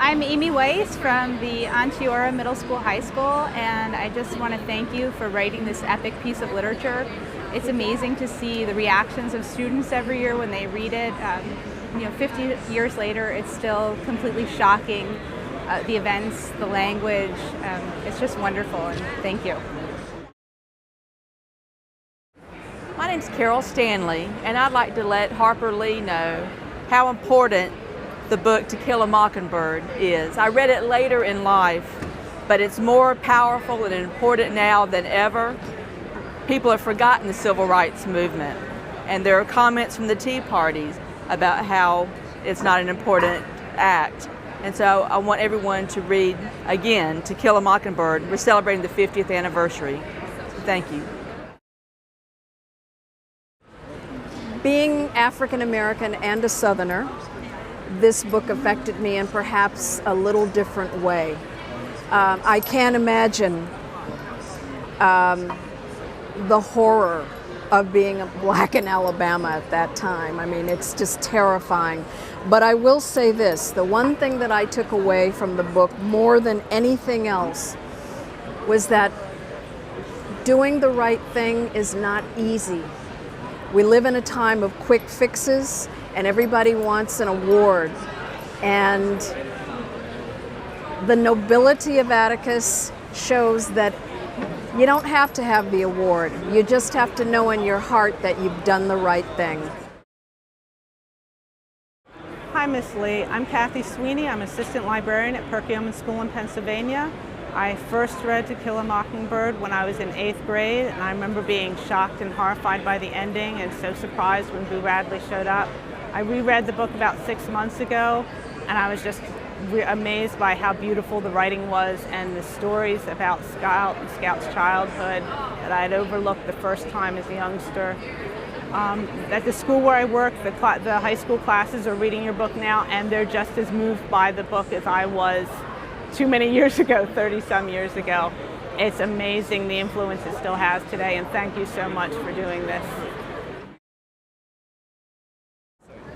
I'm Amy Weiss from the Onteora Middle School High School, and I just want to thank you for writing this epic piece of literature. It's amazing to see the reactions of students every year when they read it. 50 years later, it's still completely shocking. The events, the language, it's just wonderful, and thank you. My name's Carol Stanley, and I'd like to let Harper Lee know how important the book To Kill a Mockingbird is. I read it later in life, but it's more powerful and important now than ever. People have forgotten the civil rights movement, and there are comments from the Tea Parties about how it's not an important act. And so I want everyone to read, again, To Kill a Mockingbird. We're celebrating the 50th anniversary. So thank you. Being African American and a Southerner, this book affected me in perhaps a little different way. I can't imagine the horror of being black in Alabama at that time. I mean, it's just terrifying. But I will say this, the one thing that I took away from the book more than anything else was that doing the right thing is not easy. We live in a time of quick fixes, and everybody wants an award. And the nobility of Atticus shows that you don't have to have the award. You just have to know in your heart that you've done the right thing. Hi, Miss Lee. I'm Kathy Sweeney. I'm assistant librarian at Perkiomen School in Pennsylvania. I first read To Kill a Mockingbird when I was in 8th grade, and I remember being shocked and horrified by the ending and so surprised when Boo Radley showed up. I reread the book about 6 months ago, and I was just amazed by how beautiful the writing was and the stories about Scout and Scout's childhood that I had overlooked the first time as a youngster. At the school where I work, the high school classes are reading your book now, and they're just as moved by the book as I was too many years ago, 30-some years ago. It's amazing the influence it still has today, and thank you so much for doing this.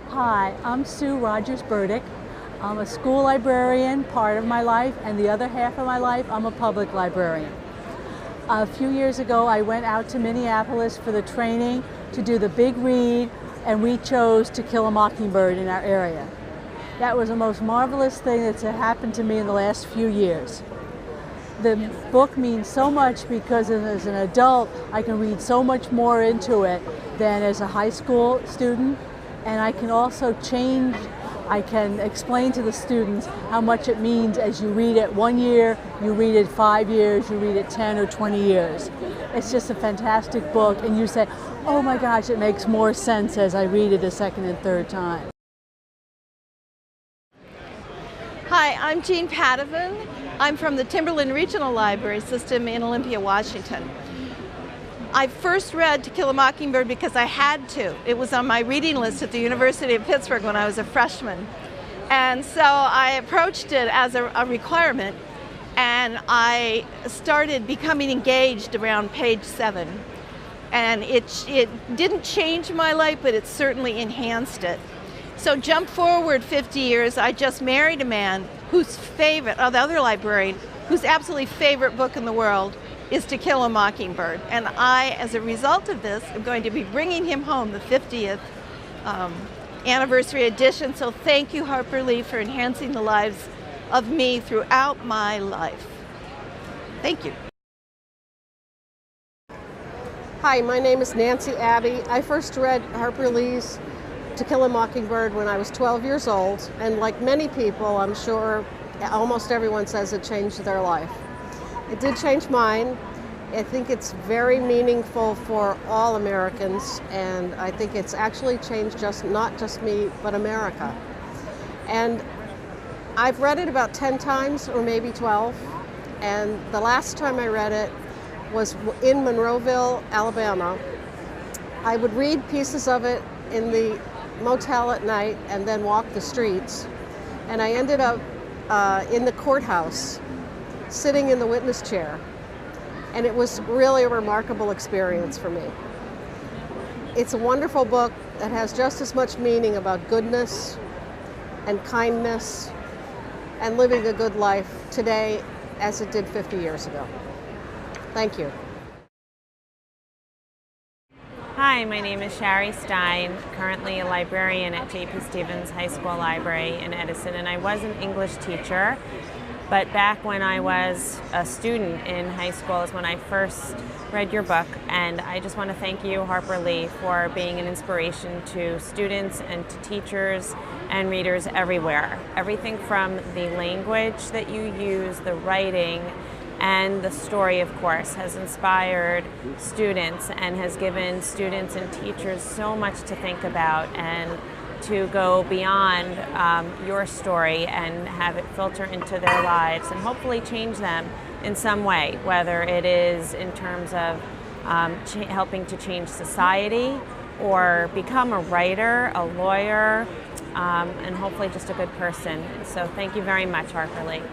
Hi, I'm Sue Rogers-Burdick. I'm a school librarian part of my life, and the other half of my life I'm a public librarian. A few years ago I went out to Minneapolis for the training to do the big read, and we chose To Kill a Mockingbird in our area. That was the most marvelous thing that's happened to me in the last few years. The book means so much because as an adult I can read so much more into it than as a high school student, and I can also I can explain to the students how much it means as you read it 1 year, you read it 5 years, you read it 10 or 20 years. It's just a fantastic book, and you say, oh my gosh, it makes more sense as I read it a second and third time. Hi, I'm Jean Padovan. I'm from the Timberland Regional Library System in Olympia, Washington. I first read To Kill a Mockingbird because I had to. It was on my reading list at the University of Pittsburgh when I was a freshman. And so I approached it as a requirement, and I started becoming engaged around page 7. And it didn't change my life, but it certainly enhanced it. So jump forward 50 years, I just married a man whose the other librarian, whose absolutely favorite book in the world is To Kill a Mockingbird. And I, as a result of this, am going to be bringing him home the 50th anniversary edition. So thank you, Harper Lee, for enhancing the lives of me throughout my life. Thank you. Hi, my name is Nancy Abbey. I first read Harper Lee's To Kill a Mockingbird when I was 12 years old, and like many people, I'm sure almost everyone says it changed their life. It did change mine. I think it's very meaningful for all Americans, and I think it's actually changed not just me, but America. And I've read it about 10 times, or maybe 12, and the last time I read it was in Monroeville, Alabama. I would read pieces of it in the motel at night and then walk the streets. And I ended up in the courthouse, sitting in the witness chair. And it was really a remarkable experience for me. It's a wonderful book that has just as much meaning about goodness and kindness and living a good life today as it did 50 years ago. Thank you. Hi, my name is Shari Stein, currently a librarian at J.P. Stevens High School Library in Edison, and I was an English teacher. But back when I was a student in high school is when I first read your book, and I just want to thank you, Harper Lee, for being an inspiration to students and to teachers and readers everywhere. Everything from the language that you use, the writing, and the story, of course, has inspired students and has given students and teachers so much to think about and to go beyond your story and have it filter into their lives and hopefully change them in some way, whether it is in terms of helping to change society or become a writer, a lawyer, and hopefully just a good person. So thank you very much, Harper Lee.